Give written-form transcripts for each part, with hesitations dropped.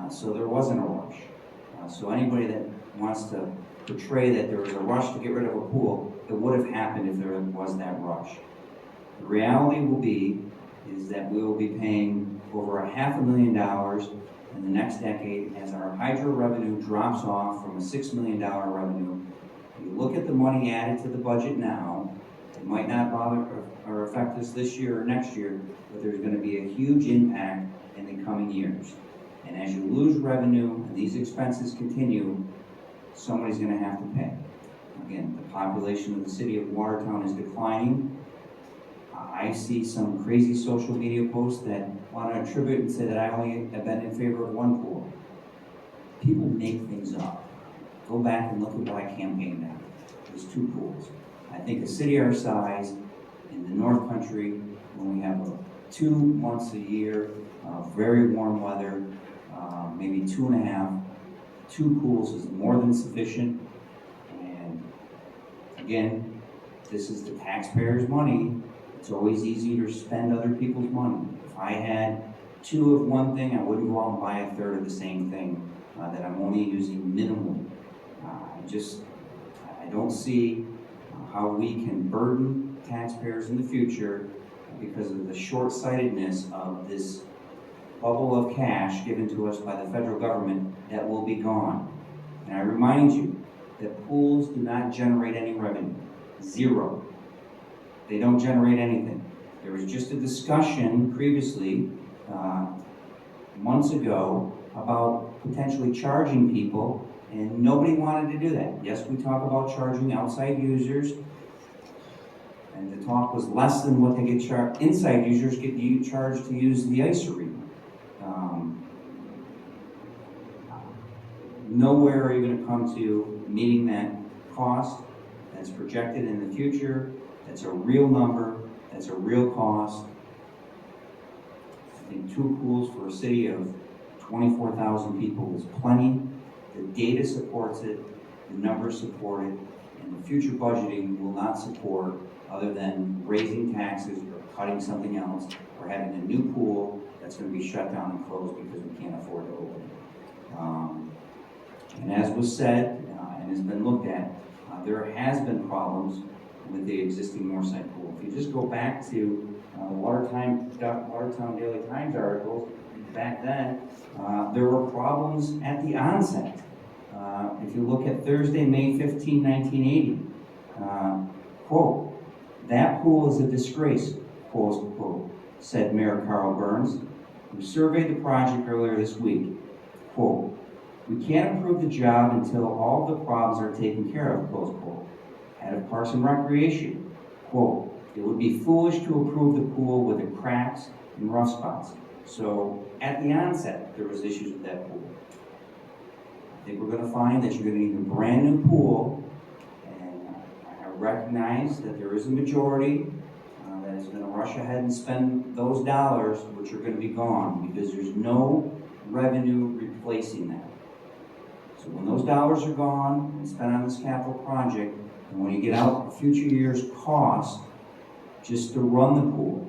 So there wasn't a rush. So anybody that wants to portray that there was a rush to get rid of a pool, it would have happened if there was that rush. The reality will be is that we will be paying over $500,000 in the next decade as our hydro revenue drops off from a $6 million revenue. If you look at the money added to the budget now, it might not bother or affect us this year or next year, but there's going to be a huge impact in the coming years. And as you lose revenue and these expenses continue, somebody's going to have to pay. Again, the population of the city of Watertown is declining. I see some crazy social media posts that want to attribute and say that I only have been in favor of one pool. People make things up. Go back and look at what I campaigned on. There's 2 pools. I think a city our size in the North Country, when we have 2 months a year of very warm weather, maybe 2.5, 2 pools is more than sufficient. And again, this is the taxpayers' money. It's always easier to spend other people's money. If I had 2 of one thing, I wouldn't go out and buy a third of the same thing that I'm only using minimally. I don't see how we can burden taxpayers in the future because of the short-sightedness of this bubble of cash given to us by the federal government that will be gone. And I remind you that pools do not generate any revenue. 0. They don't generate anything. There was just a discussion previously, months ago, about potentially charging people, and nobody wanted to do that. Yes, we talk about charging outside users, and the talk was less than what they get charged. Inside users get charged to use the ice arena. Nowhere are you going to come to meeting that cost that's projected in the future. That's a real number. That's a real cost. I think 2 pools for a city of 24,000 people is plenty. The data supports it. The numbers support it. And the future budgeting will not support other than raising taxes or cutting something else or having a new pool that's going to be shut down and closed because we can't afford to open it. And as was said and has been looked at, there has been problems with the existing Moorside pool. If you just go back to Watertown Daily Times articles, back then, there were problems at the onset. If you look at Thursday, May 15, 1980, quote, "That pool is a disgrace," quote, said Mayor Carl Burns, who surveyed the project earlier this week. Quote, "We can't approve the job until all the problems are taken care of," close quote. Head of Parks and Recreation, quote, "It would be foolish to approve the pool with the cracks and rough spots." So at the onset, there was issues with that pool. I think we're going to find that you're going to need a brand new pool, and I recognize that there is a majority that is going to rush ahead and spend those dollars, which are going to be gone because there's no revenue replacing that. So when those dollars are gone and spent on this capital project, and when you get out a future year's cost just to run the pool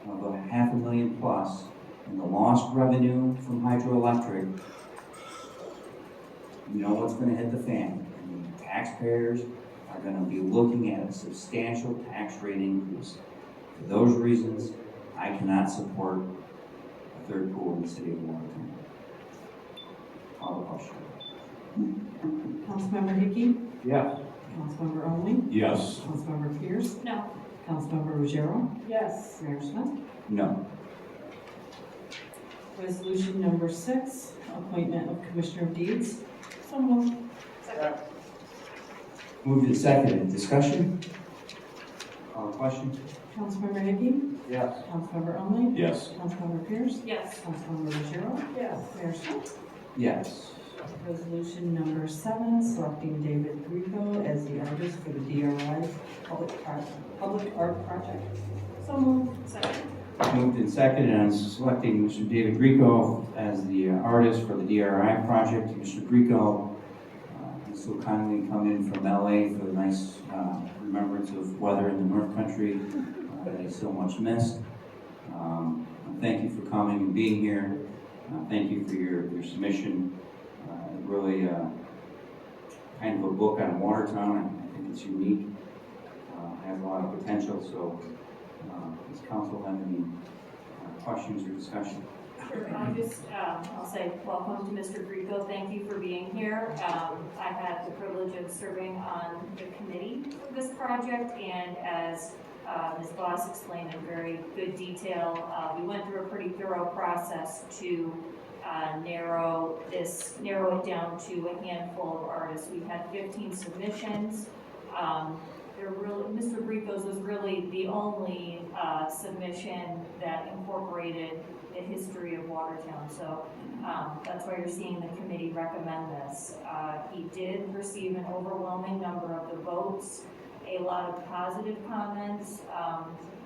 of $500,000 plus, and the lost revenue from hydroelectric, you know what's going to hit the fan. And the taxpayers are going to be looking at a substantial tax rate increase. For those reasons, I cannot support a 3rd pool in the city of Watertown. Call the question. Councilmember Hickey? Yes. Councilmember Only? Yes. Councilmember Pierce? No. Councilmember Ruggiero? Yes. Mayor Smith? No. Resolution number 6, appointment of Commissioner of Deeds. So moved. Second. Moved and seconded. Discussion? Call the question. Councilmember Hickey? Yes. Councilmember Only? Yes. Councilmember Pierce? Yes. Councilmember Ruggiero? Yes. Mayor Smith? Yes. Resolution number 7, selecting David Grieco as the artist for the DRI Public Art Project. So moved. Second. Moved and seconded on selecting Mr. David Grieco as the artist for the DRI project. Mr. Grieco has so kindly come in from LA for the nice remembrance of weather in the North Country that he so much missed. Thank you for coming and being here. Thank you for your submission. Really kind of a book on Watertown. I think it's unique. Has a lot of potential. So, does council have any questions or discussion? Sure, I'll say welcome to Mr. Grieco. Thank you for being here. I had the privilege of serving on the committee for this project, and as Ms. Voss explained in very good detail, we went through a pretty thorough process to narrow it down to a handful of artists. We had 15 submissions. Mr. Grieco's was really the only submission that incorporated the history of Watertown. So that's why you're seeing the committee recommend this. He did receive an overwhelming number of the votes, a lot of positive comments.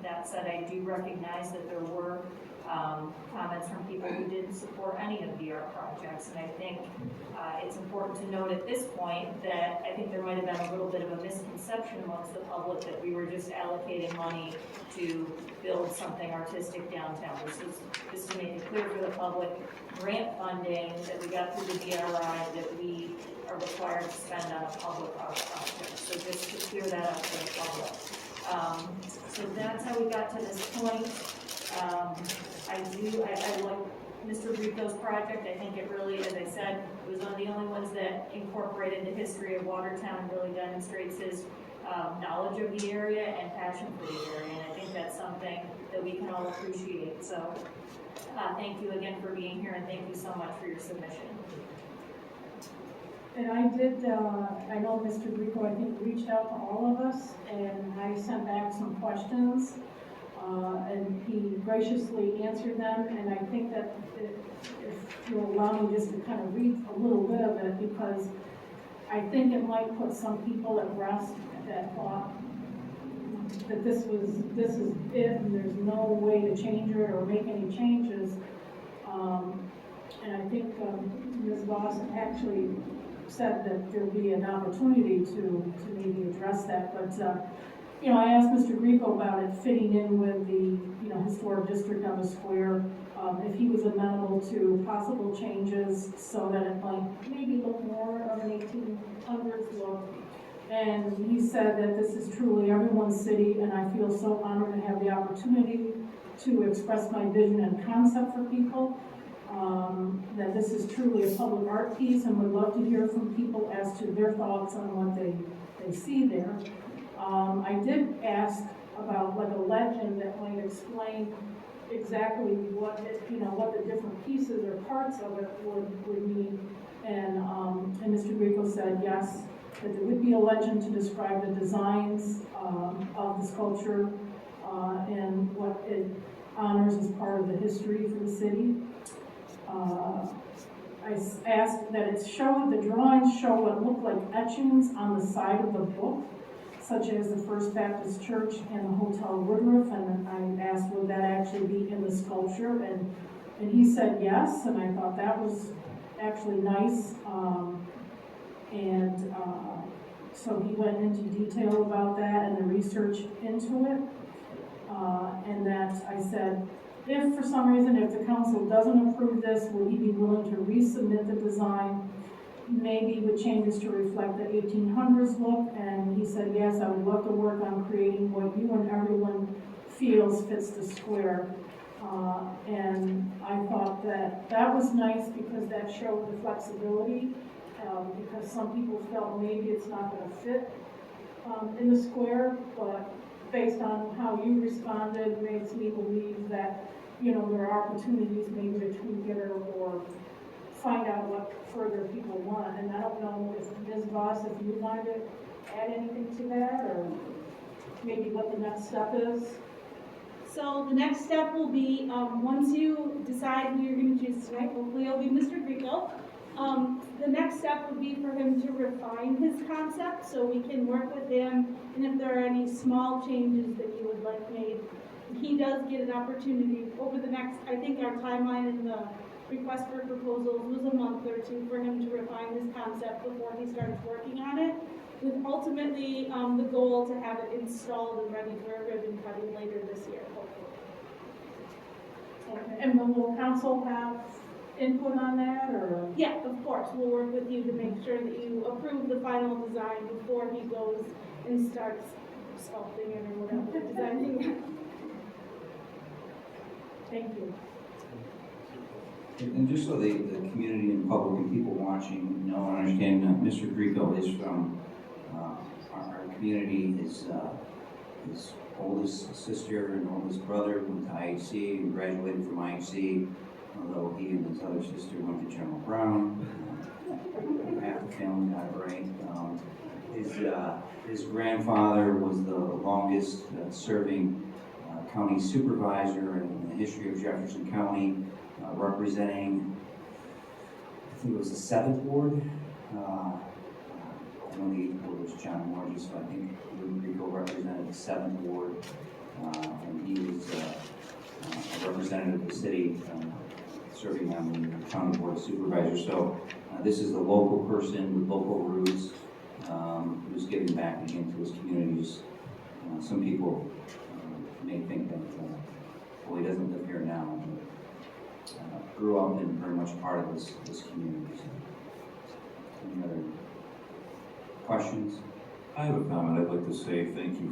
That said, I do recognize that there were comments from people who didn't support any of the art projects. And I think it's important to note at this point that I think there might have been a little bit of a misconception amongst the public that we were just allocating money to build something artistic downtown. This is just to make it clear for the public, grant funding that we got through the DRI that we are required to spend on a public art project. So just to clear that up for the public. So that's how we got to this point. I like Mr. Grieco's project. I think it really, as I said, was one of the only ones that incorporated the history of Watertown and really demonstrates his knowledge of the area and passion for the area. And I think that's something that we can all appreciate. So thank you again for being here, and thank you so much for your submission. And I did, I know Mr. Grieco, I think, reached out to all of us, and I sent back some questions. And he graciously answered them, and I think that if you'll allow me just to kind of read a little bit of it, because I think it might put some people at rest that thought that this is it, and there's no way to change it or make any changes. And I think Ms. Voss actually said that there'll be an opportunity to maybe address that, but you know, I asked Mr. Grieco about it fitting in with the, historic district on the square, if he was amenable to possible changes so that it might maybe look more of an 1800s look. And he said that this is truly everyone's city, and I feel so honored to have the opportunity to express my vision and concept for people. That this is truly a public art piece, and would love to hear from people as to their thoughts on what they see there. I did ask about like a legend that might explain exactly what what the different pieces or parts of it would mean. And Mr. Grieco said yes, that there would be a legend to describe the designs of the sculpture and what it honors as part of the history for the city. I asked that the drawings show what look like etchings on the side of the book, such as the First Baptist Church and the Hotel Woodruff, and I asked would that actually be in the sculpture, and he said yes, and I thought that was actually nice, so he went into detail about that and the research into it, and that I said, if for some reason, if the council doesn't approve this, will he be willing to resubmit the design, maybe with changes to reflect the 1800s look? And he said, yes, I would love to work on creating what you and everyone feels fits the square. And I thought that was nice because that showed the flexibility, because some people felt maybe it's not going to fit in the square, but based on how you responded makes me believe that, there are opportunities maybe to tweak it or find out what further people want. And I don't know if Ms. Voss, if you wanted to add anything to that, or maybe what the next step is. So the next step will be, once you decide who you're going to choose tonight, hopefully it'll be Mr. Grieco. The next step would be for him to refine his concept so we can work with him, and if there are any small changes that you would like made, he does get an opportunity over the next, I think our timeline in the request for proposals was a month or two for him to refine his concept before he starts working on it, with ultimately the goal to have it installed and ready for ribbon cutting later this year, hopefully. Okay. And will council have input on that, or? Yeah, of course, we'll work with you to make sure that you approve the final design before he goes and starts sculpting it or whatever, designing. Thank you. And just so the community and public and people watching know and understand, Mr. Grieco is from our community. His oldest sister and oldest brother went to IHC and graduated from IHC, although he and his other sister went to General Brown. Half the family got it right. His grandfather was the longest serving county supervisor in the history of Jefferson County, representing, I think it was the 7th Ward. I know the 8th Ward was John Morges, so I think Rico represented the 7th Ward, and he was a representative of the city, serving on the County Board of Supervisors. So this is the local person with local roots, who's giving back again to his communities. Some people may think that, well, he doesn't live here now, but grew up and very much part of this community. Any other questions? I have a comment. I'd like to say thank you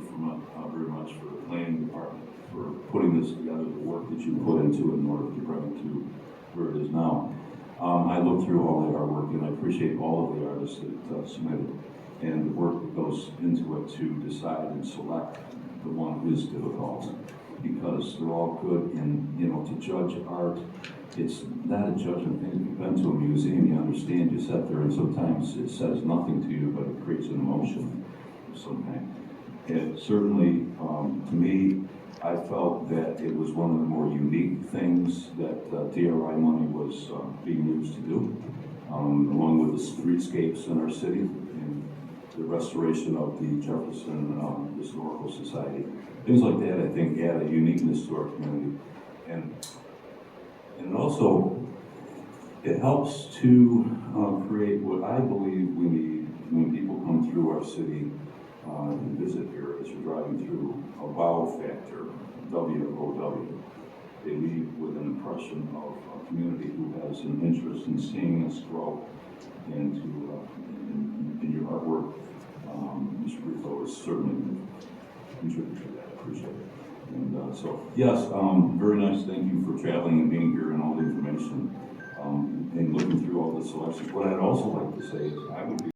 very much for the planning department for putting this together, the work that you put into it in order to bring it to where it is now. I looked through all the artwork and I appreciate all of the artists that submitted and the work that goes into it to decide and select the one who is difficult, because they're all good. And, you know, to judge art, it's not a judgment thing. If you've been to a museum, you understand, you sit there and sometimes it says nothing to you, but it creates an emotion of some kind. It certainly, to me, I felt that it was one of the more unique things that DRI money was being used to do, along with the streetscapes in our city and the restoration of the Jefferson Historical Society. Things like that, I think, add a uniqueness to our community. And also, it helps to create what I believe we need when people come through our city and visit here as you're driving through, a wow factor, WOW. They leave with an impression of a community who has an interest in seeing us grow and in your artwork. Mr. Grieco has certainly contributed to that. I appreciate it. And so, yes, very nice. Thank you for traveling and being here and all the information and looking through all the selections. What I'd also like to say is I would be